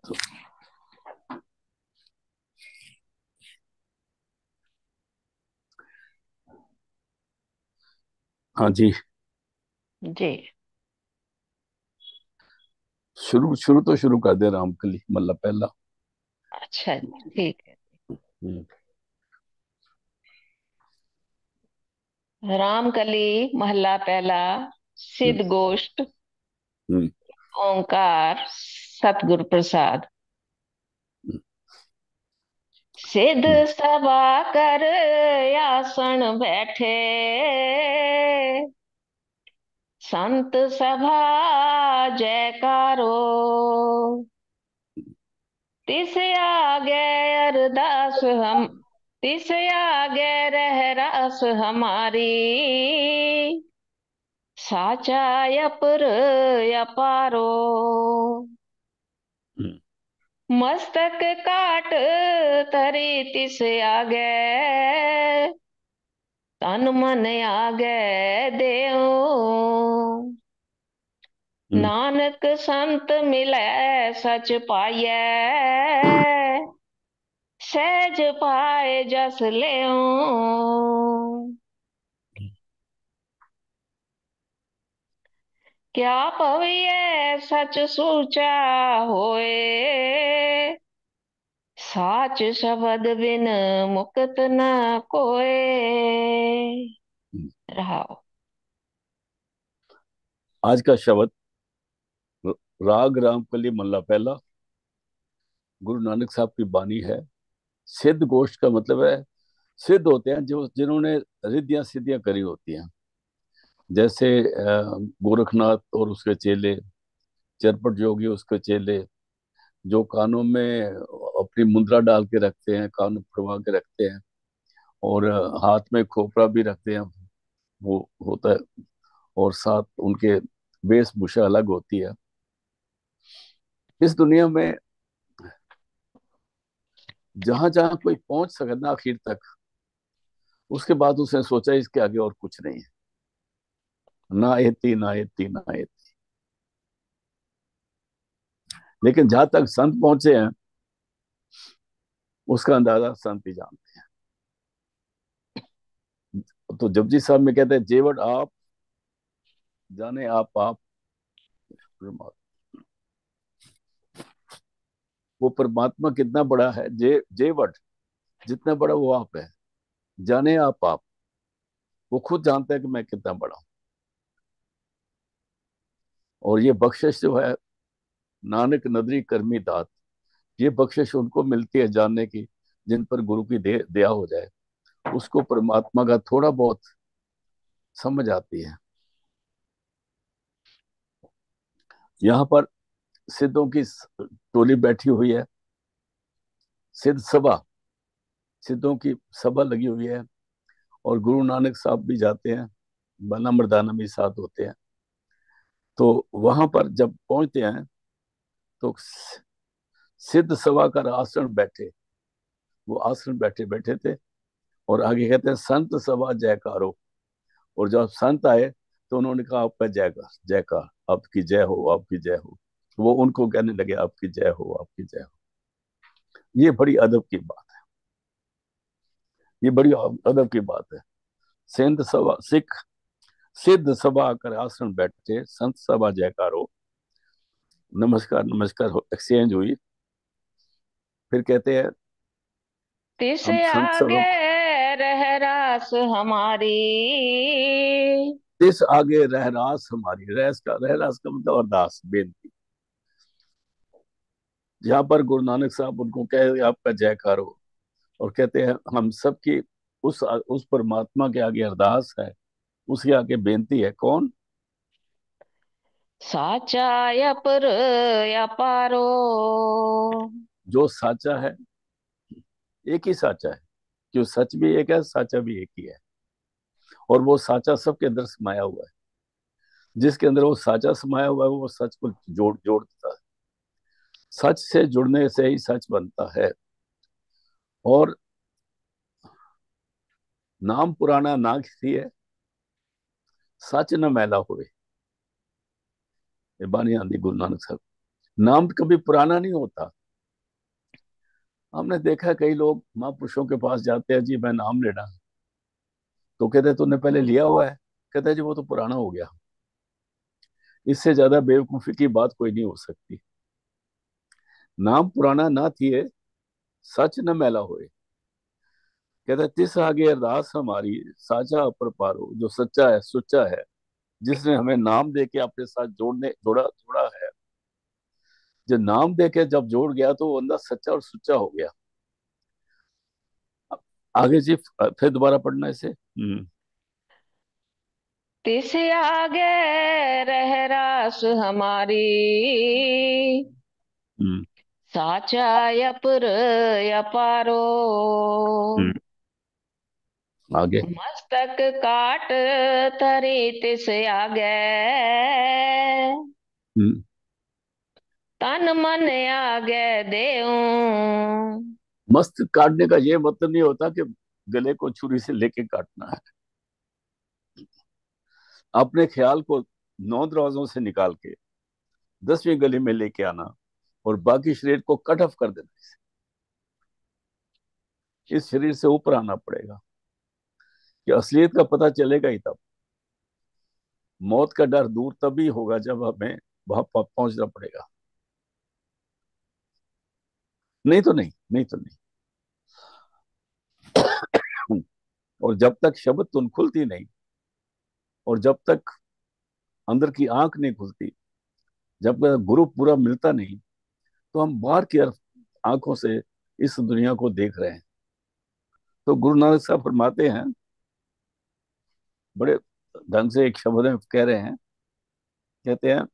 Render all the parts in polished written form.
तो हाँ जी। जी। शुरू शुरू तो शुरू कर दे रामकली मतलब पहला। अच्छा जी, ठीक है। हम्म। रामकली महला पहला। हम्म। सिद्ध गोष्ठ। हम्म। ओंकार सतगुरु प्रसाद। सिद्ध हम्म। सभा कर आसन बैठे, संत सभा जयकारो। तिस आगे अरदास हम, तिस आगे रहरास हमारी। साचा अपर अपारो। हम्म। मस्तक काट तरी तिस आगे, तन मन आगे देओ। हम्म। नानक संत मिलै सच पाइयै, सहज पाए जस लेओ। क्या पवियै सच सूचा होए, साच शब्द बिन मुक्त न कोय। हम्म। रहाओ। आज का शब्द राग रामकली मल्ला पहला गुरु नानक साहब की बानी है। सिद्ध गोष्ठ का मतलब है सिद्ध होते हैं जो जिन्होंने रिद्धियां सिद्धियां करी होती हैं। जैसे गोरखनाथ और उसके चेले, चरपट जोगी उसके चेले, जो कानों में अपनी मुद्रा डाल के रखते हैं, कान फुड़वा के रखते हैं, और हाथ में खोपड़ा भी रखते हैं, वो होता है। और साथ उनके वेशभूषा अलग होती है। इस दुनिया में जहां जहां कोई पहुंच सके ना आखिर तक, उसके बाद उसने सोचा इसके आगे और कुछ नहीं है। ना एती ना एती ना एती। लेकिन जहां तक संत पहुंचे हैं, उसका अंदाजा संत ही जानते हैं। तो जपजी साहब में कहते हैं जेवट आप जाने आप परमात्मा। वो परमात्मा कितना बड़ा है, जेवट जितना बड़ा वो आप है, जाने आप वो खुद जानता है कि मैं कितना बड़ा हूं। और ये बख्शिश जो है, नानक नदरी कर्मी दात, ये बख्शिश उनको मिलती है जानने की, जिन पर गुरु की दया हो जाए, उसको परमात्मा का थोड़ा बहुत समझ आती है। यहाँ पर सिद्धों की टोली बैठी हुई है। सिद्ध सभा, सिद्धों की सभा लगी हुई है, और गुरु नानक साहब भी जाते हैं, बना मर्दाना भी साथ होते हैं। तो वहां पर जब पहुंचते हैं, तो सिद्ध सभा का आसन बैठे, वो आसन बैठे बैठे थे, और आगे कहते हैं संत सभा जयकारो। और जब संत आए तो उन्होंने कहा आपका जयकार जयकार, आपकी जय हो, आपकी जय हो। वो उनको कहने लगे आपकी जय हो, आपकी जय हो। ये बड़ी अदब की बात है, ये बड़ी अदब की बात है। सिंध सभा सिख सिद्ध सभा आकर आसन बैठे, संत सभा जयकारो। नमस्कार नमस्कार एक्सचेंज हुई। फिर कहते हैं तिस हम संत आगे सभा, रहरास हमारी। इस आगे रहरास हमारी, रहरास का मतलब अरदास बेनती। यहाँ पर गुरु नानक साहब उनको कहे आपका जयकार हो, और कहते हैं हम सबकी उस परमात्मा के आगे अरदास है, उसके आगे बेनती है। कौन? साचा अपर अपारो। जो साचा है, एक ही साचा है। जो सच भी एक है, साचा भी एक ही है। और वो साचा सबके अंदर समाया हुआ है। जिसके अंदर वो साचा समाया हुआ है, वो सच को जोड़ जोड़ देता है। सच से जुड़ने से ही सच बनता है। और नाम पुराना ना किसी है, सच न मैला हुए। ये बानी आंदी गुरु नानक साहब। नाम कभी पुराना नहीं होता। हमने देखा है कई लोग महापुरुषों के पास जाते हैं, जी मैं नाम लेना, तो कहते हैं तूने पहले लिया हुआ है, कहता है जी वो तो पुराना हो गया। इससे ज्यादा बेवकूफी की बात कोई नहीं हो सकती। नाम पुराना ना थिए, सच न मैला होए। कहता है तिस आगे अरदास हमारी, साचा अपर पारो, जो सच्चा है सुच्चा है, जिसने हमें नाम दे के अपने साथ जोड़ने जोड़ा जोड़ा है। जो नाम दे के जब जोड़ गया तो वो बंदा सच्चा और सुच्चा हो गया। आगे जी फिर दोबारा पढ़ना इसे। तिस आगे रह रास हमारी, हम्म। साचा अपर अपारो। हम्म। आगे। मस्तक काट तरी तिस आगे, हम्म। तन मन आगे देऊं। मस्त काटने का ये मतलब नहीं होता कि गले को छुरी से लेके काटना है। अपने ख्याल को 9 दरवाजों से निकाल के 10वीं गली में लेके आना और बाकी शरीर को कट ऑफ कर देना। इस शरीर से ऊपर आना पड़ेगा, कि असलियत का पता चलेगा ही तब। मौत का डर दूर तभी होगा जब हमें वहां पहुंचना पड़ेगा। नहीं तो नहीं, नहीं तो नहीं। और जब तक शब्द तुम खुलती नहीं, और जब तक अंदर की आंख नहीं खुलती, जब तक गुरु पूरा मिलता नहीं, तो हम बाहर की आंखों से इस दुनिया को देख रहे हैं। तो गुरु नानक साहब फरमाते हैं, बड़े ढंग से एक शब्द में कह रहे हैं, कहते हैं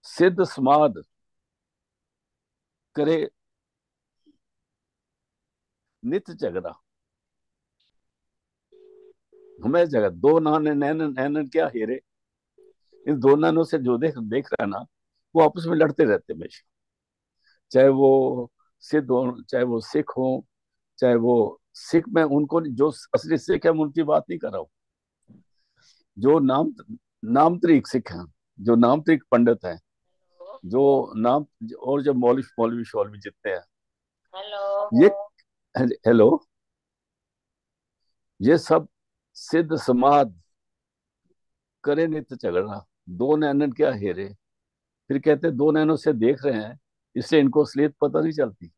सिद्ध समाध करे नित झगड़ा। हमें जगह दो नान नैन नैन क्या हेरे। इन दो नानों से जो देख देख रहा है ना, वो आपस में लड़ते रहते हमेशा। चाहे वो सिद्ध हो, चाहे वो सिख हो, चाहे वो सिख में उनको जो असली सिख है, मैं उनकी बात नहीं कर रहा हूँ। जो नामत्रिक सिख हैं, जो नामत्रिक पंडित हैं, जो नाम, और जो मौलवी मौलवी शौलवी जितने हैं, ये, हेलो, ये सब सिद्ध समाध करे नित्य झगड़ा, दो नैनन क्या हेरे। फिर कहते हैं दो नैनों से देख रहे हैं, इसलिए इनको असलियत पता नहीं चलती।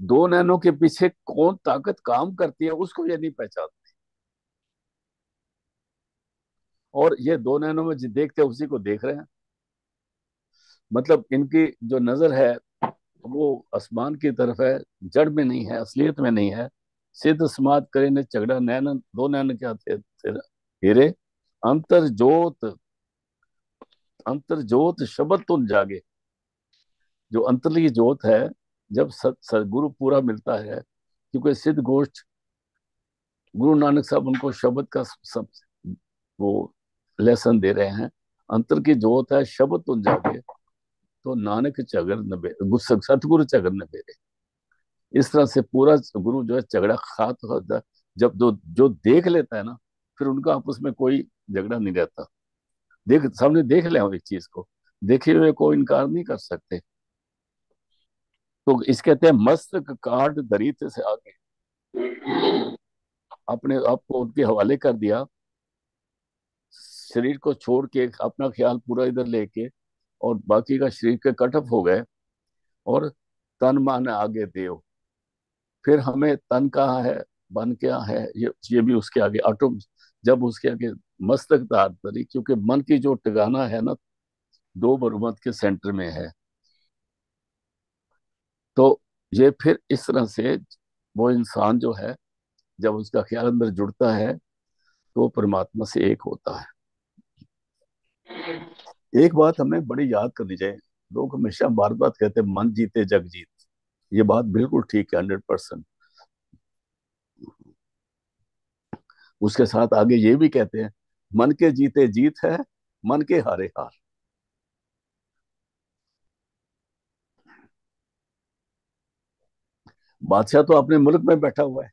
दो नैनों के पीछे कौन ताकत काम करती है, उसको ये नहीं पहचानते। और ये दो नैनों में जो देखते हैं उसी को देख रहे हैं। मतलब इनकी जो नजर है वो आसमान की तरफ है, जड़ में नहीं है, असलियत में नहीं है। सिद्ध समाध करे ने झगड़ा, नैन दो नैन क्या थे तेरा हीरे। अंतर जोत, अंतर जोत शब्द तुम जागे। जो अंतर्ली जोत है, जब सदगुरु पूरा मिलता है, क्योंकि सिद्ध गोष्ठ गुरु नानक साहब उनको शब्द का सब वो लेसन दे रहे हैं। अंतर की जोत है शब्द तुम जागे, तो नानक झगड़ न सतगुरु झगड़ न बेरे। इस तरह से पूरा गुरु जो है झगड़ा खात होता है। जब जो जो देख लेता है ना, फिर उनका आपस में कोई झगड़ा नहीं रहता। देख सामने देख ले एक चीज को, देखे हुए को इनकार नहीं कर सकते। तो इस कहते हैं मस्तक काट दरित से आगे, अपने आप को उनके हवाले कर दिया, शरीर को छोड़ के अपना ख्याल पूरा इधर लेके, और बाकी का शरीर के कटअप हो गए, और तन मन आगे देव। फिर हमें तन कहाँ है, मन क्या है, ये भी उसके आगे ऑटो, जब उसके आगे मस्तक तार तरी, क्योंकि मन की जो ठिकाना है ना, दो बरुमत के सेंटर में है। तो ये फिर इस तरह से वो इंसान जो है, जब उसका ख्याल अंदर जुड़ता है, तो परमात्मा से एक होता है। एक बात हमें बड़ी याद करनी चाहिए। लोग हमेशा बार बार कहते हैं मन जीते जग जीत। ये बात बिल्कुल ठीक है, 100%। उसके साथ आगे ये भी कहते हैं, मन के जीते जीत है, मन के हारे हार। बादशाह तो अपने मुल्क में बैठा हुआ है,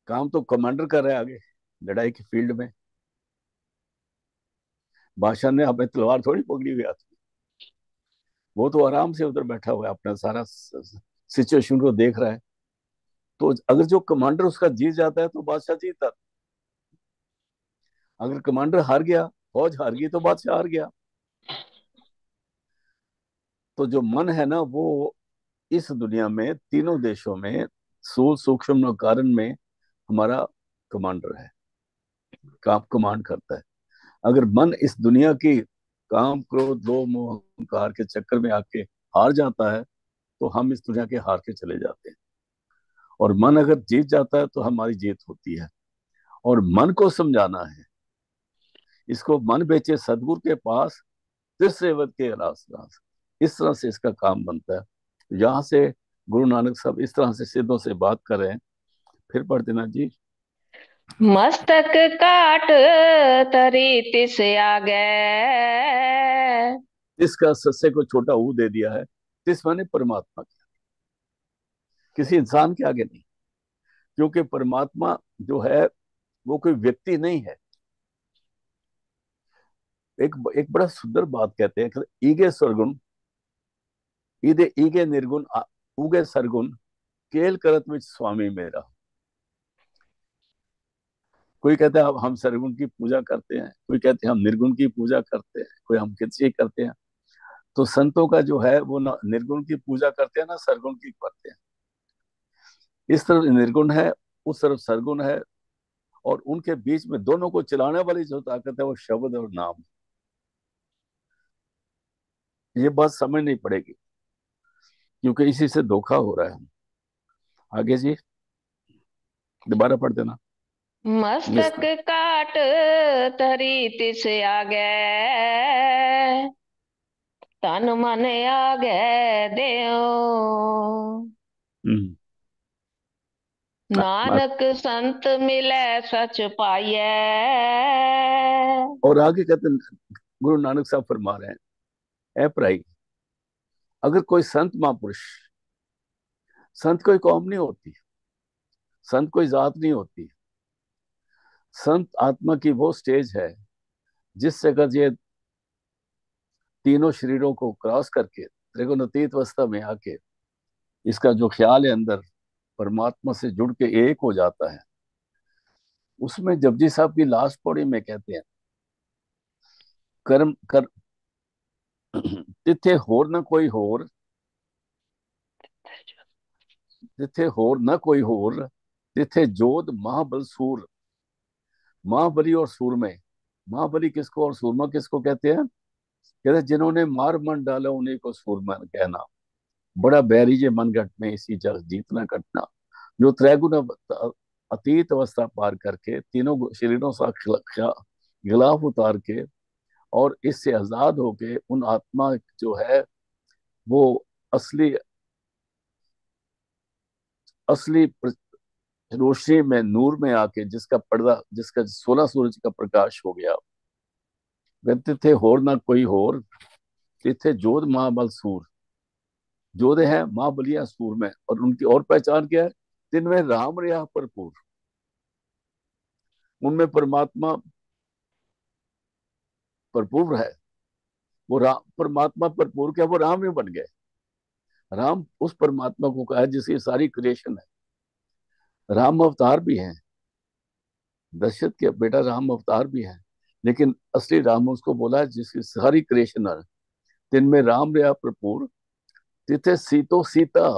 काम तो कमांडर कर रहा है आगे लड़ाई की फील्ड में। बादशाह ने अपने तलवार थोड़ी पकड़ी हुई हाथ में, वो तो आराम से उधर बैठा हुआ है, अपना सारा सिचुएशन को देख रहा है। तो अगर जो कमांडर उसका जीत जाता है तो बादशाह जीता, अगर कमांडर हार गया, फौज हार गई, तो बादशाह हार गया। तो जो मन है ना, वो इस दुनिया में तीनों देशों में स्थूल सूक्ष्म और कारण में हमारा कमांडर है, काम कमांड करता है। अगर मन इस दुनिया की काम क्रोध लोभ मोह अहंकार के चक्कर में आके हार जाता है, तो हम इस दुनिया के हार के चले जाते हैं। और मन अगर जीत जाता है तो हमारी जीत होती है। और मन को समझाना है, इसको मन बेचे सदगुरु के पास, त्रिसेवक के रास रास, इस तरह से इसका काम बनता है। यहाँ से गुरु नानक साहब इस तरह से सिद्धों से बात कर रहे हैं। फिर पढ़ देना जी। मस्तक काट तरी तिस आगे। इसका सस्य को छोटा ऊ दे दिया है। तिस माने परमात्मा के, किसी इंसान के आगे नहीं। क्योंकि परमात्मा जो है वो कोई व्यक्ति नहीं है। एक एक बड़ा सुंदर बात कहते हैं, ईगे सरगुण, ईदे ईगे निर्गुण, उगे सरगुण, केल करत विच स्वामी मेरा। कोई कहता है अब हम सरगुण की पूजा करते हैं, कोई कहते हैं हम निर्गुण की पूजा करते हैं, कोई हम किसी करते हैं। तो संतों का जो है वो ना निर्गुण की पूजा करते हैं ना सरगुण की करते हैं। इस तरफ निर्गुण है, उस तरफ सरगुण है, और उनके बीच में दोनों को चलाने वाली जो ताकत है वो शब्द और नाम। ये बात समझनी पड़ेगी, क्योंकि इसी से धोखा हो रहा है। आगे जी, दोबारा पढ़ देना। मस्तक निस्ता काट तरी तिस आगे। तन मन आगे देओ। हम्म। नानक संत मिले सच पाइए। और आगे कहते हैं, गुरु नानक साहब फरमा रहे हैं, ए प्राई, अगर कोई संत महापुरुष, संत कोई कौम नहीं होती, संत कोई जात नहीं होती, संत आत्मा की वो स्टेज है जिससे अगर ये तीनों शरीरों को क्रॉस करके त्रिगुणातीत अवस्था में आके इसका जो ख्याल है अंदर परमात्मा से जुड़ के एक हो जाता है। उसमें जपजी साहब की लास्ट पौड़ी में कहते हैं, कर्म कर तिथे होर न कोई होर, तिथे होर न कोई होर, तिथे जोध महाबल सूर। महाबली और सूरमे, महाबली किसको और सूरमा किसको कहते हैं? कहते हैं जिन्होंने मार मन डाला उन्हीं को सूरमा कहना। बड़ा बैरिजे मन घट में इसी जग जीतना कटना। जो त्रैगुण अतीत अवस्था पार करके तीनों शरीरों से गिलाफ उतार के और इससे आजाद होके उन आत्मा जो है वो असली असली रोशनी में नूर में आके जिसका पर्दा, जिसका 16 सूरज का प्रकाश हो गया, कहते थे होर ना कोई होर, तिथे जोध महाबल सूर। जोधे हैं महाबलिया सूर में, और उनकी और पहचान क्या है? जिनमें राम रहा भरपूर, उनमें परमात्मा भरपूर है। वो राम परमात्मा भरपूर क्या, वो राम ही बन गए। राम उस परमात्मा को कहा है जिसकी सारी क्रिएशन है। राम अवतार भी हैं, दशरथ के बेटा राम अवतार भी हैं, लेकिन असली राम उसको बोला है जिसकी सारी क्रिएशन है। जिनमें राम रहा भरपूर, तिथे सीतो सीता,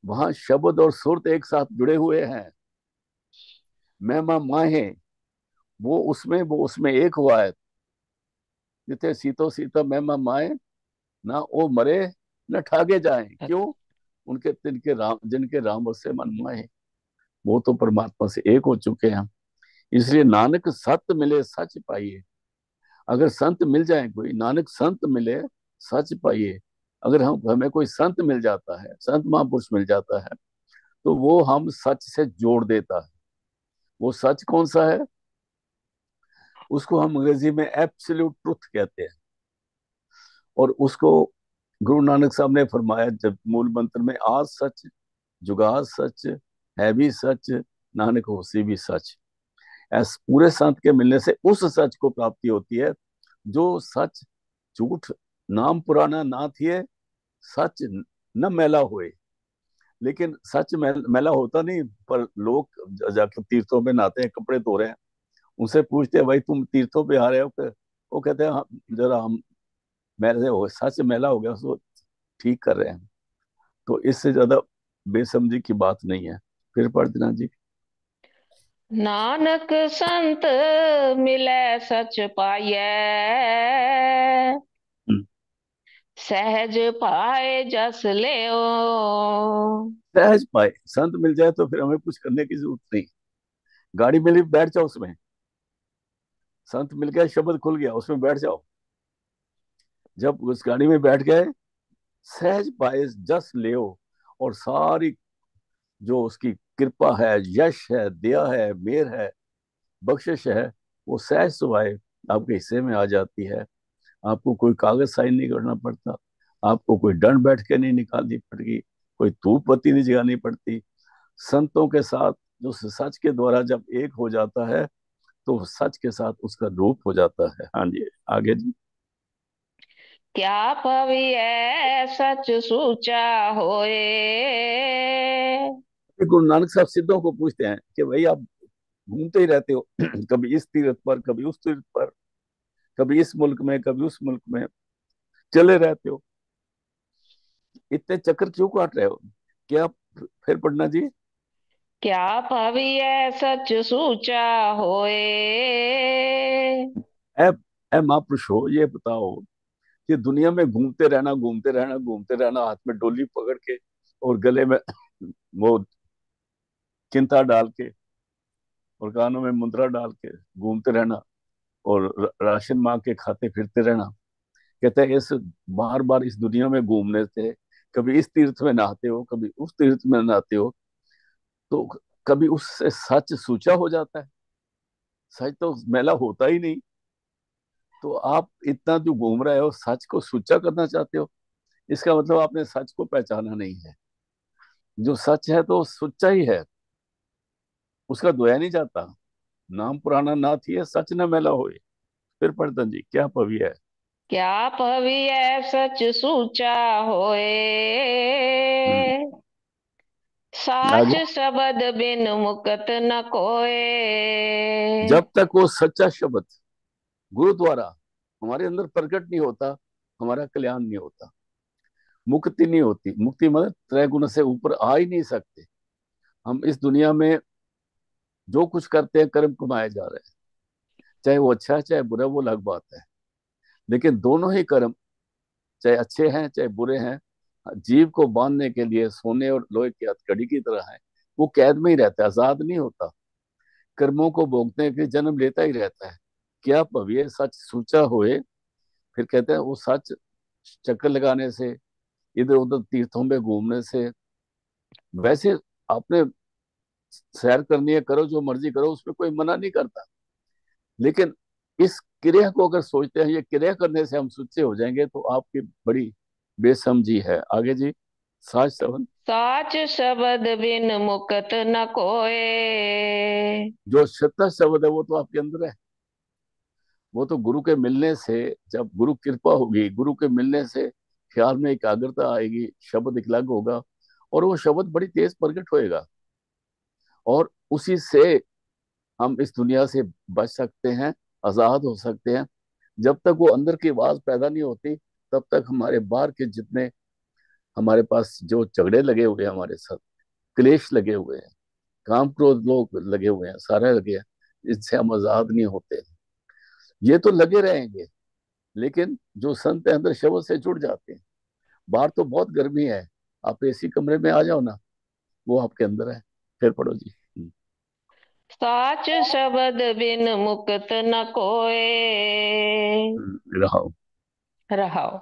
वहां शब्द और सुरत एक साथ जुड़े हुए हैं। मैं माहे, वो उसमें एक हुआ है। जिथे सीतो सीता मैं माए, ना वो मरे न ठागे जाए। क्यों? उनके जिनके राम से मन माए, वो तो परमात्मा से एक हो चुके हैं। इसलिए नानक सत्य मिले सच पाइए। अगर संत मिल जाए, कोई नानक संत मिले सच पाइए। अगर हम हमें कोई संत मिल जाता है, संत महापुरुष मिल जाता है, तो वो हम सच से जोड़ देता है। वो सच कौन सा है? उसको हम अंग्रेजी में एब्सोल्यूट ट्रुथ कहते हैं। और उसको गुरु नानक साहब ने फरमाया जब मूल मंत्र में, आज सच, जुगाद सच, है भी सच, नानक होसी भी सच। ऐस पूरे संत के मिलने से उस सच को प्राप्ति होती है जो सच झूठ नाम पुराना ना थिए, सच न मैला हुए। लेकिन सच मैला होता नहीं, पर लोग जाकर तीर्थों में नहाते हैं, कपड़े धो रहे हैं, उनसे पूछते हैं भाई तुम तीर्थों पे आ रहे हो, वो कहते हैं "हाँ, जरा हम मैले हो सच मैला हो गया, उसको ठीक कर रहे हैं"। तो इससे ज्यादा बेसमझी की बात नहीं है। फिर पढ़ देना जी। नानक संत मिले सच पाइयै, हम्म। सहज पाए जस ले। सहज पाए, संत मिल जाए तो फिर हमें कुछ करने की जरूरत नहीं। गाड़ी मिली बैठ जाओ उसमें, संत मिल गया शब्द खुल गया उसमें बैठ जाओ। जब उस गाड़ी में बैठ गए, सहज पाए जस ले, और सारी जो उसकी कृपा है, यश है, दया है, मेर है, बख्शिश है, वो सहज सुभाए आपके हिस्से में आ जाती है। आपको कोई कागज साइन नहीं करना पड़ता, आपको कोई दंड बैठ के नहीं निकालनी पड़ेगी, कोई धूप बत्ती नहीं जगानी पड़ती। संतों के साथ जो सच के द्वारा जब एक हो जाता है, तो सच के साथ उसका रूप हो जाता है। हाँ जी, आगे जी। क्या पवियै सच सूचा होए। गुरु नानक साहब सिद्धों को पूछते हैं कि भाई आप घूमते ही रहते हो कभी इस तीर्थ पर, कभी उस तीर्थ पर, कभी इस मुल्क में, कभी उस मुल्क में चले रहते हो, इतने चक्कर क्यों काट रहे हो? क्या? फिर पढ़ना जी। क्या पवियै सच सूचा होए। ऐ ऐ महापुरुष हो, ये बताओ कि दुनिया में घूमते रहना, घूमते रहना, घूमते रहना, हाथ में डोली पकड़ के और गले में वो चिंता डाल के और कानों में मुद्रा डाल के घूमते रहना और राशन मांग के खाते फिरते रहना। कहते हैं इस बार बार इस दुनिया में घूमने से, कभी इस तीर्थ में नहाते हो, कभी उस तीर्थ में नहाते हो, तो कभी उससे सच सूचा हो जाता है। सच तो मैला होता ही नहीं। तो आप इतना जो घूम रहे हो, सच को सूचा करना चाहते हो, इसका मतलब आपने सच को पहचाना नहीं है। जो सच है तो सच्चा ही है, उसका धोया नहीं जाता। नाम पुराना ना थी, सच न मैला होए। फिर पढ़तन जी, क्या पवी है। क्या पवियै सच सूचा होए। हम्म, साच आगे। शब्द बिन मुकत न कोए। जब तक वो सच्चा शब्द गुरु द्वारा हमारे अंदर प्रकट नहीं होता, हमारा कल्याण नहीं होता, मुक्ति नहीं होती। मुक्ति मतलब त्रय गुण से ऊपर आ ही नहीं सकते। हम इस दुनिया में जो कुछ करते हैं, कर्म कमाए जा रहे हैं, चाहे वो अच्छा है चाहे बुरा, वो अलग बात है। लेकिन दोनों ही कर्म, चाहे अच्छे हैं चाहे बुरे हैं, जीव को बांधने के लिए सोने और लोहे की हथकड़ी की तरह है। वो कैद में ही रहता है, आजाद नहीं होता। कर्मों को भोगने के लिए जन्म लेता ही रहता है। क्या पवित्र सच सूचा होए। फिर कहते हैं वो सच चक्कर लगाने से, इधर उधर तीर्थों में घूमने से, वैसे आपने सैर करनी है, करो, जो मर्जी करो, उसमें कोई मना नहीं करता। लेकिन इस क्रिया को अगर सोचते हैं ये क्रिया करने से हम सुच्चे हो जाएंगे, तो आपकी बड़ी बेसमझी है। आगे जी। साज सवन। साच शब्द बिन मुकत न कोए। जो सत्य शब्द है वो तो आपके अंदर है। वो तो गुरु के मिलने से, जब गुरु कृपा होगी, गुरु के मिलने से ख्याल में एकाग्रता आएगी, शब्द एक अलग होगा, और वो शब्द बड़ी तेज प्रकट होएगा, और उसी से हम इस दुनिया से बच सकते हैं, आजाद हो सकते हैं। जब तक वो अंदर की आवाज पैदा नहीं होती, तब तक हमारे बाहर के जितने हमारे पास जो झगड़े लगे हुए हैं, हमारे साथ क्लेश लगे हुए हैं, काम क्रोध लोग लगे हुए हैं, सारे लगे हैं, इससे हम आजाद नहीं होते। ये तो लगे रहेंगे, लेकिन जो संत है अंदर शब्द से जुड़ जाते हैं। बाहर तो बहुत गर्मी है, आप एसी कमरे में आ जाओ ना, वो आपके अंदर है। फिर पढ़ो जी। साच शब्द बिन मुकत न कोए। रहा। रहाओ।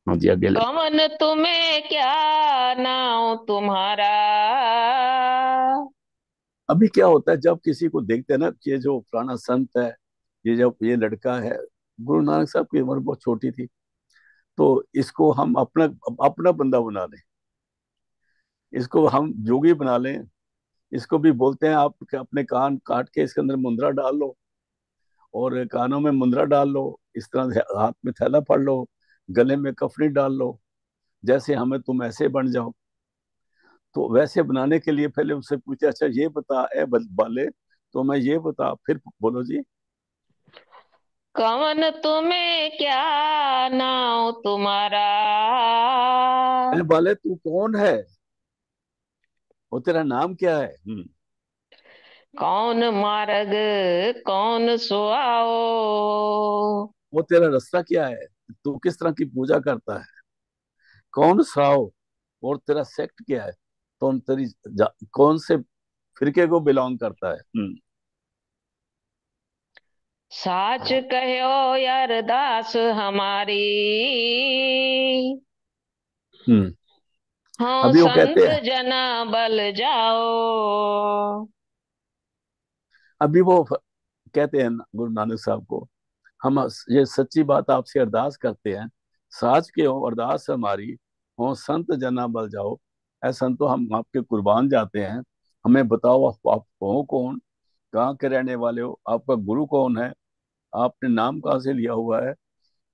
हाँ जी, आगे ले। कवन तुम्हें क्या नाम तुम्हारा। अभी क्या होता है जब किसी को देखते हैं ना, ये जो पुराना संत है, ये जब ये लड़का है, गुरु नानक साहब की उम्र बहुत छोटी थी, तो इसको हम अपना अपना बंदा बना लें, इसको हम जोगी बना लें, इसको भी बोलते हैं आप अपने कान काट के इसके अंदर मुंदरा डाल लो, और कानों में मुंदरा डाल लो, इस तरह से हाथ में थैला पड़ लो, गले में कफनी डाल लो, जैसे हमें तुम ऐसे बन जाओ। तो वैसे बनाने के लिए पहले उससे पूछे, अच्छा ये बता ए बाले, तो मैं ये बता, फिर बोलो जी। कवन तुम्हें क्या नाम तुम्हारा। ए बाले तू कौन है, वो तेरा नाम क्या है? कौन मार्ग कौन सुआओ। वो तेरा रास्ता क्या है, तू किस तरह की पूजा करता है, कौन साओ, और तेरा सेक्ट क्या है, तो तेरी कौन से फिरके को बिलोंग करता है। साच कहो यार दास हमारी। हम्म। हाँ अभी वो कहते संत हैं, जना बल जाओ। अभी वो कहते हैं गुरु नानक साहब को, हम ये सच्ची बात आपसे अरदास करते हैं, साच के हो अरदास हमारी, हो संत जना बल जाओ। ऐ संतो हम आपके कुर्बान जाते हैं, हमें बताओ आप हो कौन, कहाँ के रहने वाले हो, आपका गुरु कौन है, आपने नाम कहाँ से लिया हुआ है,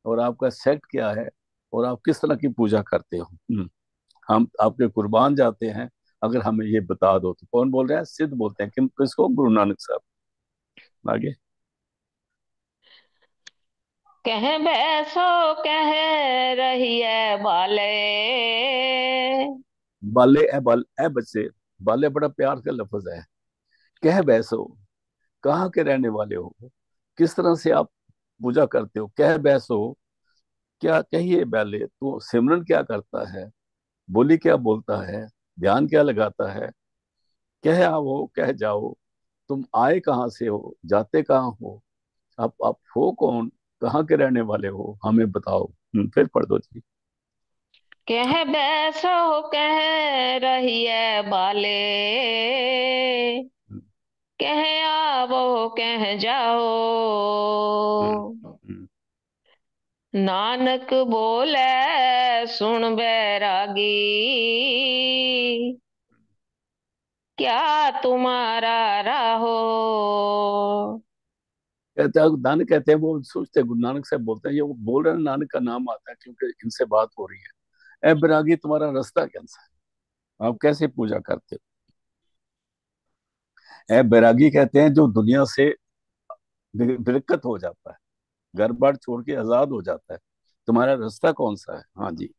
और आपका सेक्ट क्या है, और आप किस तरह की पूजा करते हो। हम आपके कुर्बान जाते हैं, अगर हमें ये बता दो। तो कौन बोल रहे हैं? सिद्ध बोलते हैं, किसको? गुरु नानक साहब। आगे। कह बैसो कह रही है बाले। बाले ए बाल ए बच्चे, बाले बड़ा प्यार का लफ्ज है। कह बैसो, कहाँ के रहने वाले हो, किस तरह से आप पूजा करते हो, कह बैसो, क्या कहिए बैले, तू सिमरन क्या करता है, बोली क्या बोलता है, ध्यान क्या लगाता है, कह आओ कह जाओ, तुम आए कहाँ से हो, जाते कहाँ हो, आप हो कौन, कहाँ के रहने वाले हो, हमें बताओ। फिर पढ़ दो जी। कह बैसो कह रही है बाले। कह आवो कह जाओ। हम्म, हम्म। नानक बोले सुन बैरागी। क्या तुम्हारा राहो। कहते हैं नानक, कहते हैं वो सोचते हैं, गुरु नानक साहब बोलते हैं, ये वो बोल रहे हैं, नानक का नाम आता है क्योंकि इनसे बात हो रही है। ए बैरागी, तुम्हारा रास्ता कैसा है, आप कैसे पूजा करते हो? ए बैरागी कहते हैं जो दुनिया से विरक्त हो जाता है, घर बार छोड़ के आजाद हो जाता है, तुम्हारा रास्ता कौन सा है? हाँ जी।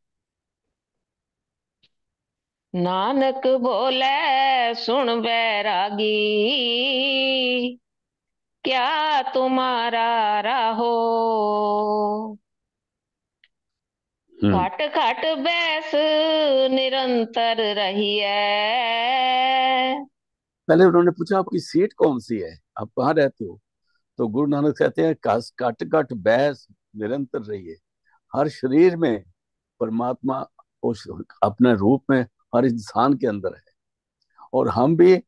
नानक बोले सुन बैरागी। क्या तुम्हारा राहो। हम्म। घाट घाट बैस निरंतर रही है। पहले उन्होंने पूछा आपकी सीट कौन सी है, आप कहाँ रहते हो? तो गुरु नानक कहते हैं, काट काट बहस निरंतर रही है। हर शरीर में परमात्मा उस अपने रूप में हर इंसान के अंदर है, और हम भी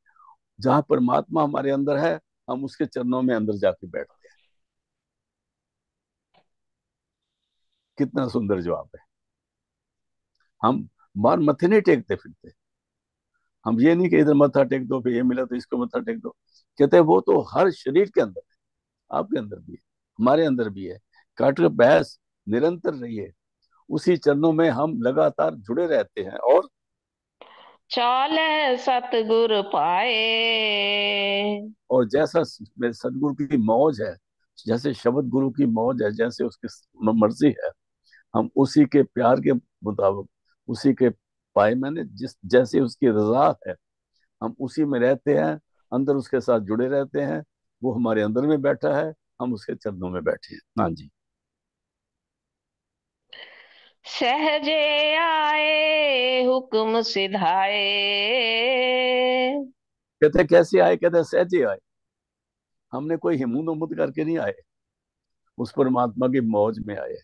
जहाँ परमात्मा हमारे अंदर है, हम उसके चरणों में अंदर जाके बैठते हैं। कितना सुंदर जवाब है। हम बाहर मत्थे नहीं टेकते फिरते, हम ये नहीं कि इधर मत्था टेक दो, फिर ये मिला तो इसको मत्था टेक दो। कहते हैं वो तो हर शरीर के अंदर है, आपके अंदर भी है, हमारे अंदर भी है। काट के बहस निरंतर रही है, उसी चरणों में हम लगातार जुड़े रहते हैं। और चाले सतगुर पाए। जैसा सदगुरु की मौज है, जैसे शब्द गुरु की मौज है, जैसे उसकी मर्जी है, हम उसी के प्यार के मुताबिक, उसी के पाए मैंने जिस जैसे उसकी रजा है, हम उसी में रहते हैं, अंदर उसके साथ जुड़े रहते हैं। वो हमारे अंदर में बैठा है, हम उसके चरणों में बैठे हैं। हाँ जी। सहजे आए हुक्म सिधाए। कहते हैं कैसे आए, कहते हैं सहजे आए, हमने कोई हिमूद उमुद करके नहीं आए, उस परमात्मा की मौज में आए,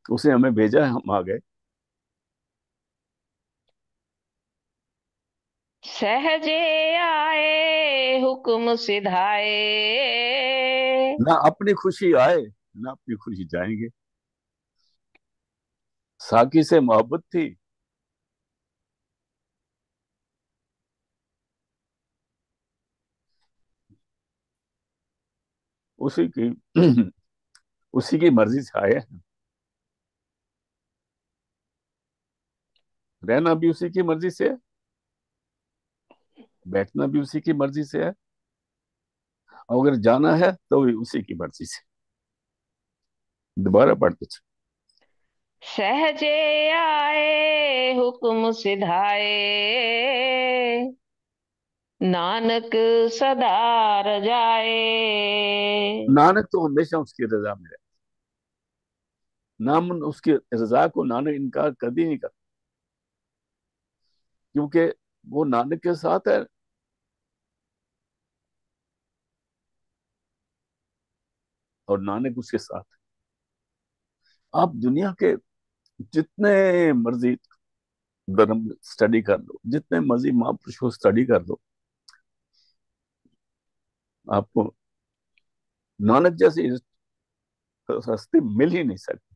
उसने हमें भेजा है, हम आ गए। सहजे आए हुक्म सिधाए। ना अपनी खुशी आए, ना अपनी खुशी जाएंगे। साकी से मोहब्बत थी, उसी की उसी की मर्जी से आए हैं। रहना भी उसी की मर्जी से है, बैठना भी उसी की मर्जी से है, और अगर जाना है तो भी उसी की मर्जी से। दोबारा पढ़ कुछ। सहजे आए हुक्म सिधाए, नानक सदा रजाए। नानक तो हमेशा उसकी रजा में रहे। नाम उसकी रजा को नानक इनकार कभी नहीं करता, क्योंकि वो नानक के साथ है, और नानक उसके साथ है। आप दुनिया के जितने मर्जी धर्म स्टडी कर लो, जितने मर्जी महापुरुष को स्टडी कर लो, आपको नानक जैसी हस्ती मिल ही नहीं सकती।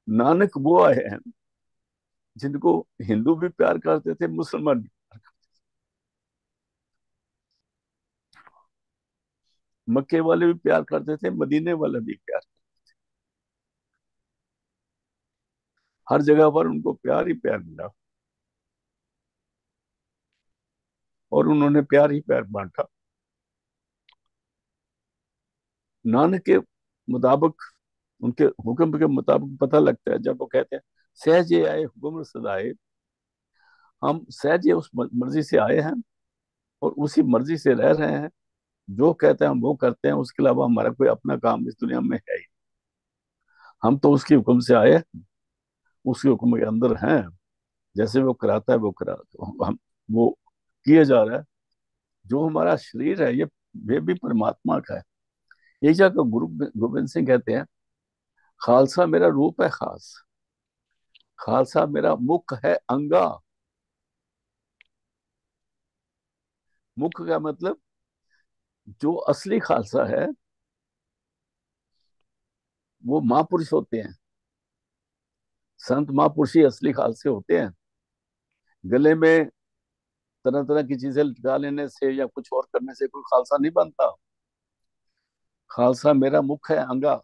नानक वो आए हैं जिनको हिंदू भी प्यार करते थे, मुसलमान भी। मक्के वाले भी प्यार करते थे, मदीने वाले भी प्यार। हर जगह पर उनको प्यार ही प्यार मिला, और उन्होंने प्यार ही प्यार बांटा। नानक के मुताबिक, उनके हुक्म के मुताबिक पता लगता है, जब वो कहते हैं सहज ये आए हुक्म सदाए, हम सहज ये उस मर्जी से आए हैं और उसी मर्जी से रह रहे हैं। जो कहते हैं हम वो करते हैं, उसके अलावा हमारा कोई अपना काम इस दुनिया में है ही। हम तो उसके हुक्म से आए हैं, उसके हुक्म के अंदर हैं। जैसे वो कराता है वो करा, हम वो किए जा रहा है। जो हमारा शरीर है ये भी परमात्मा का है। एक जगह गुरु गोविंद सिंह कहते हैं, खालसा मेरा रूप है खास, खालसा मेरा मुख है अंगा। मुख का मतलब, जो असली खालसा है वो महापुरुष होते हैं। संत महापुरुष ही असली खालसे होते हैं। गले में तरह तरह की चीजें लटका लेने से या कुछ और करने से कोई खालसा नहीं बनता। खालसा मेरा मुख है अंगा,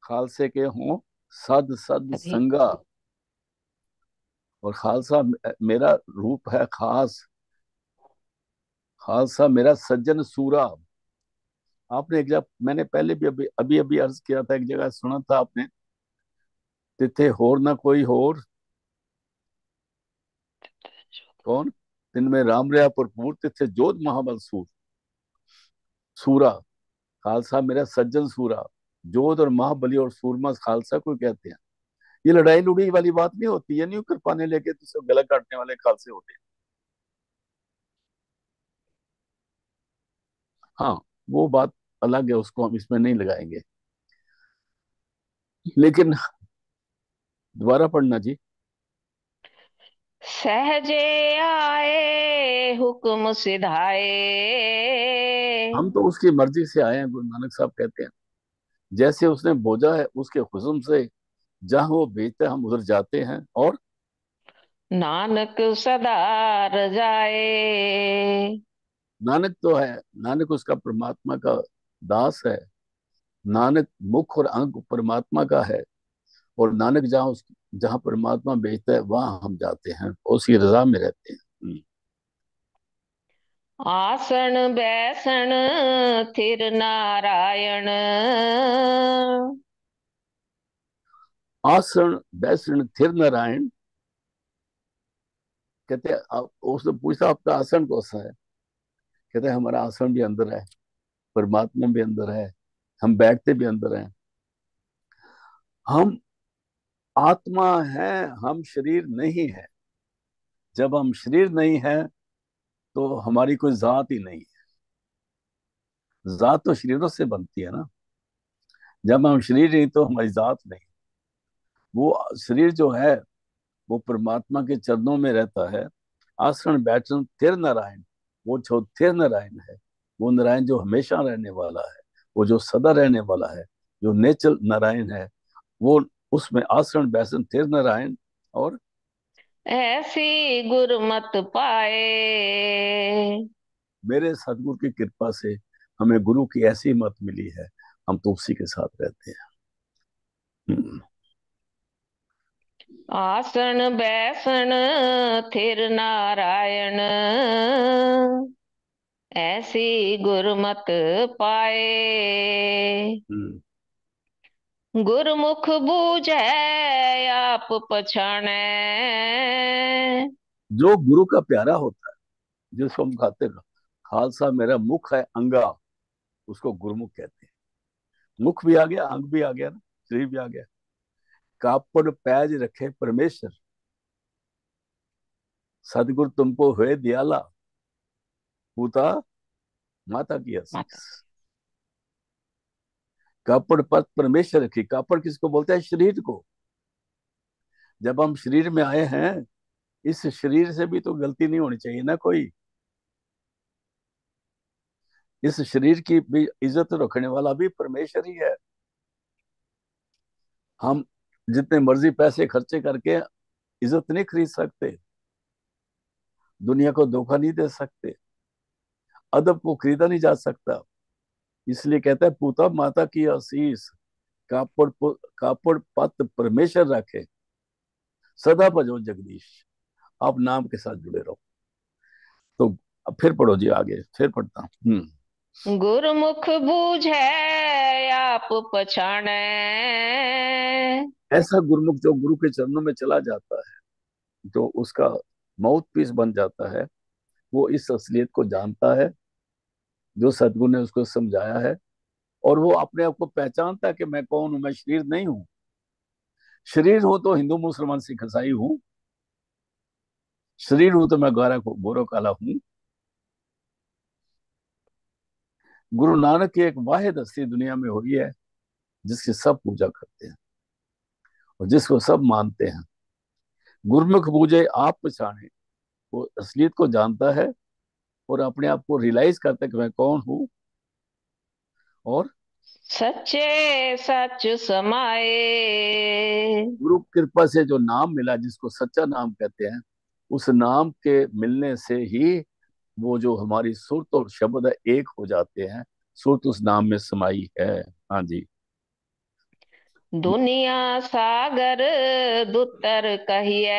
खालसे के हों सद सद अभी संगा। और खालसा मेरा रूप है खास, खालसा मेरा सज्जन सूरा। आपने एक जगह, मैंने पहले भी अभी अभी अभी अर्ज किया था, एक जगह सुना था आपने, तिथे होर ना कोई होर, कौन? दिन में राम रहा भरपूर, तिथे जोध महाबल सूर। सूरा, खालसा मेरा सज्जन सूरा। जोध और महाबली और सूरमा खालसा को कहते हैं। ये लड़ाई लुड़ी वाली बात नहीं होती, ये नहीं कृपाने लेके दूसरे गला काटने वाले खालसे होते हैं। हाँ, वो बात अलग है, उसको हम इसमें नहीं लगाएंगे। लेकिन दोबारा पढ़ना जी। सहजे आए हुक्म सिधाए, हम तो उसकी मर्जी से आए हैं, गुरु नानक साहब कहते हैं। जैसे उसने बोझा है उसके हुक्म से, जहां वो भेजता है हम उधर जाते हैं। और नानक सदा रजाए। नानक तो है, नानक उसका परमात्मा का दास है। नानक मुख और अंग परमात्मा का है। और नानक जहाँ परमात्मा भेजता है वहां हम जाते हैं, उसकी रजा में रहते हैं। आसन बैसन थिर नारायण, आसन बैसन थिर नारायण। कहते हैं उसने पूछा आपका आसन कौन सा है? कहते हैं हमारा आसन भी अंदर है, परमात्मा भी अंदर है, हम बैठते भी अंदर हैं। हम आत्मा है, हम शरीर नहीं है। जब हम शरीर नहीं है तो हमारी कोई जात ही नहीं है। जात तो शरीरों से बनती है ना। जब हम शरीर नहीं तो हमारी जात नहीं। वो शरीर जो है वो परमात्मा के चरणों में रहता है। आसन बैठन थिर नारायण, वो जो थिर नारायण है, वो नारायण जो हमेशा रहने वाला है, वो जो सदा रहने वाला है, जो नेचर नारायण है, वो उसमें आसन बैसन थिर नारायण। और ऐसी गुरमत पाए। मेरे सदगुरु की कृपा से हमें गुरु की ऐसी मत मिली है, हम तो उसी के साथ रहते हैं। हम्म। आसन बैसन थिर नारायण, ऐसी गुरमत पाए। हम्म। गुरमुख बूझै आप पछाणै। जो गुरु का प्यारा होता है, जिसको हम कहते हैं खालसा मेरा मुख है अंगा, उसको गुरुमुख कहते हैं। मुख भी आ गया, अंग भी आ गया ना, शरीर भी आ गया। कापड़ पैज रखे परमेश्वर, सदगुरु तुमको हुए दियाला, पूता माता की माता। आशीष। कापड़ पर परमेश्वर रखी। कापड़ किसको बोलते हैं? शरीर को। जब हम शरीर में आए हैं, इस शरीर से भी तो गलती नहीं होनी चाहिए ना कोई। इस शरीर की भी इज्जत रखने वाला भी परमेश्वर ही है। हम जितने मर्जी पैसे खर्चे करके इज्जत नहीं खरीद सकते, दुनिया को धोखा नहीं दे सकते, अदब को खरीदा नहीं जा सकता। इसलिए कहता है पूता माता की आशीष, कापड़ पत परमेश्वर रखे, सदा भजो जगदीश। आप नाम के साथ जुड़े रहो। तो अब फिर पढ़ो जी आगे, फिर पढ़ता हूँ। गुरमुख बूझै आप पछाणै। ऐसा गुरुमुख जो गुरु के चरणों में चला जाता है, जो उसका माउथ पीस बन जाता है, वो इस असलियत को जानता है जो सदगुरु ने उसको समझाया है। और वो अपने आप को पहचानता है कि मैं कौन हूं, मैं शरीर नहीं हूं। शरीर हो तो हिंदू मुसलमान सिख ईसाई हूं, शरीर हूं तो मैं गोरा गोरो काला हूं। गुरु नानक की एक वाहिद हस्ती दुनिया में हुई है, जिसकी सब पूजा करते हैं और जिसको सब मानते हैं। गुरमुख पूजे आप पछाणे, वो असलियत को जानता है और अपने आप को रियलाइज करता है कि मैं कौन हूं। और सच्चे सच समाए। गुरु कृपा से जो नाम मिला, जिसको सच्चा नाम कहते हैं, उस नाम के मिलने से ही वो जो हमारी सुरत और शब्द है एक हो जाते हैं। सुरत उस नाम में समाई है। हाँ जी। दुनिया सागर दुतर कहिए,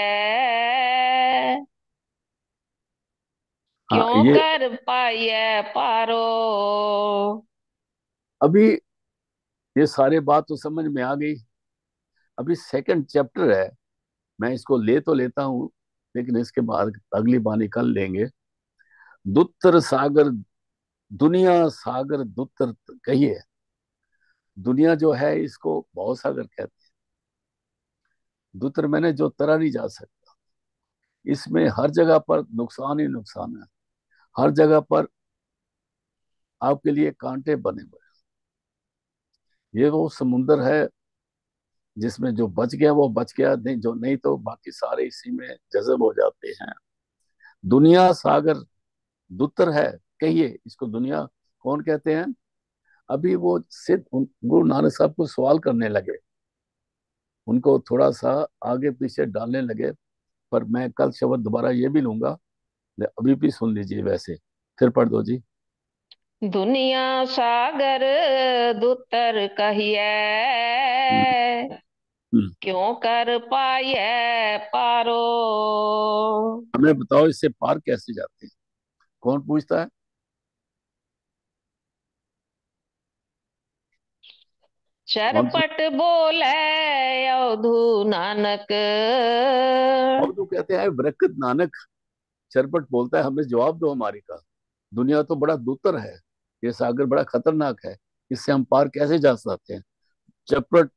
हाँ क्यों ये कर पाइए पारो। अभी ये सारे बात तो समझ में आ गई। अभी सेकंड चैप्टर है, मैं इसको ले तो लेता हूँ, लेकिन इसके बाद अगली बानी कल लेंगे। दुत्तर सागर, दुनिया सागर दुत्तर कहिए। दुनिया जो है इसको भव सागर कहते हैं। दुत्तर मैंने जो तरा नहीं जा सकता। इसमें हर जगह पर नुकसान ही नुकसान है। हर जगह पर आपके लिए कांटे बने हुए हैं। ये वो समुंदर है जिसमें जो बच गया वो बच गया, नहीं जो नहीं तो बाकी सारे इसी में जज़ब हो जाते हैं। दुनिया सागर दुत्तर है कहिए इसको। दुनिया कौन कहते हैं? अभी वो सिद्ध गुरु नानक साहब को सवाल करने लगे, उनको थोड़ा सा आगे पीछे डालने लगे। पर मैं कल शब्द दोबारा ये भी लूंगा, अभी भी सुन लीजिए वैसे। फिर पढ़ दो जी। दुनिया सागर दुतर कहिए, हम्म। हम्म। क्यों कर पाइए पारो। हमें बताओ इससे पार कैसे जाते हैं? कौन पूछता है? कौन पूछ चरपट बोले अवधू नानक। और तो कहते हैं बरकत नानक। चरपट बोलता है हमें जवाब दो हमारी का। दुनिया तो बड़ा दुतर है, ये सागर बड़ा खतरनाक है, इससे हम पार कैसे जा सकते हैं? चरपट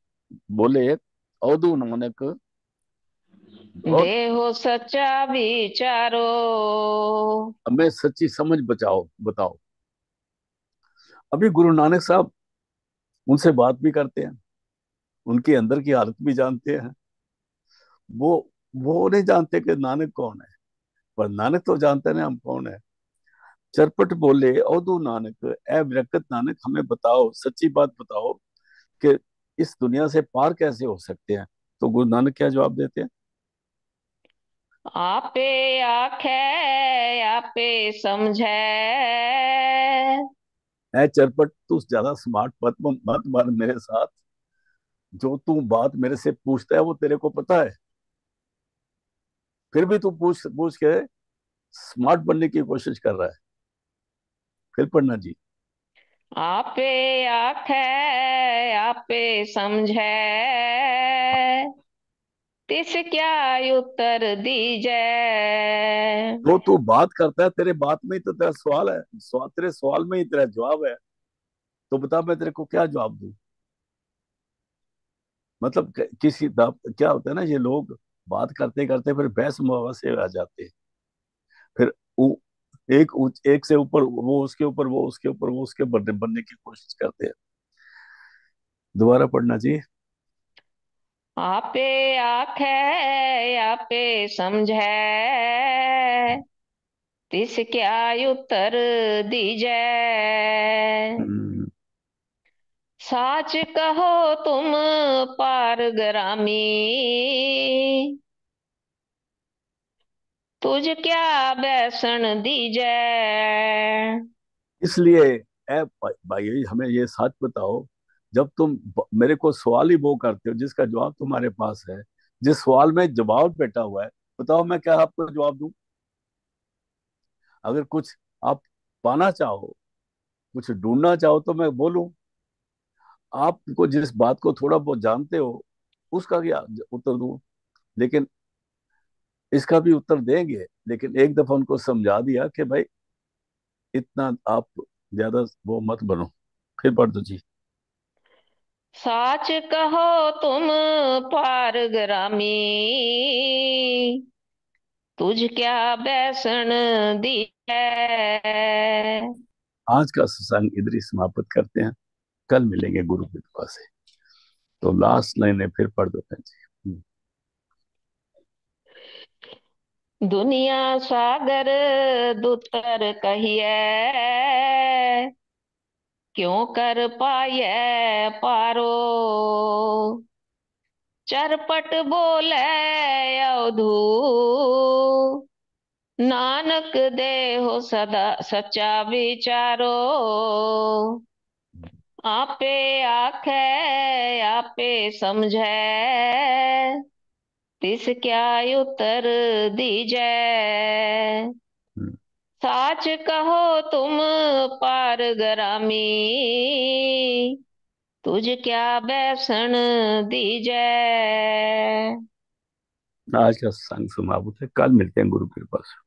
बोले अवधू नानक, और देहो सच्चा विचारो। हमें सच्ची समझ बचाओ, बताओ। अभी गुरु नानक साहब उनसे बात भी करते हैं, उनके अंदर की हालत भी जानते हैं। वो वो नहीं जानते कि नानक कौन है, पर नानक तो जानते हैं ना हम कौन है। चरपट बोले अवधू नानक, ए बरकत नानक, हमें बताओ, सच्ची बात बताओ कि इस दुनिया से पार कैसे हो सकते हैं। तो गुरु नानक क्या जवाब देते हैं? आपे आखे आपे समझे। ऐ चरपट, तू ज्यादा स्मार्ट मत मत बन मेरे साथ। जो तू बात मेरे से पूछता है वो तेरे को पता है, फिर भी तू पूछ पूछ के स्मार्ट बनने की कोशिश कर रहा है। फिर पढ़ना जी। आपे आखे आपे समझे, तिस क्या उत्तर दीजे। जो तू बात करता है, तेरे बात में ही तो तेरा सवाल है, तेरे सवाल में ही तेरा जवाब है। तो बता मैं तेरे को क्या जवाब दूं। मतलब क्या होता है ना, ये लोग बात करते करते फिर बहस मुबहसे आ जाते हैं। फिर वो एक से ऊपर, वो उसके ऊपर, वो उसके ऊपर, वो उसके बनने की कोशिश करते हैं। दोबारा पढ़ना जी। आपे आखे आपे समझे, तिस क्या उत्तर दीजे। हम्म, साच कहो तुम पारगरामी, तुझ क्या बैसन दीजे। इसलिए भाई हमें ये सच बताओ। जब तुम मेरे को सवाल ही वो करते हो जिसका जवाब तुम्हारे पास है, जिस सवाल में जवाब बैठा हुआ है, बताओ मैं क्या आपको जवाब दूं। अगर कुछ आप पाना चाहो, कुछ ढूंढना चाहो तो मैं बोलूं। आपको जिस बात को थोड़ा बहुत जानते हो उसका क्या उत्तर दूं। लेकिन इसका भी उत्तर देंगे, लेकिन एक दफा उनको समझा दिया कि भाई इतना आप ज्यादा वो मत बनो। फिर पढ़ दो जी। साच कहो तुम पारगरामी, तुझ क्या बैसन दीजे। आज का सत्संग इधर ही समाप्त करते हैं। कल मिलेंगे गुरु की कृपा से। तो लास्ट लाइन है, फिर पढ़ दो बहन जी। दुनिया सागर दुतर कहिए, क्यों कर पाए पारो। चरपट बोले अवधू, नानक दे हो सदा सच्चा विचारो। आपे आखे आपे समझे, तिस क्या उत्तर दीजे। हम्म, साच कहो तुम पारगरामी, तुझ क्या बैसन दीजे। आज का सत्संग समाप्त है। कल मिलते हैं गुरु की कृपा से।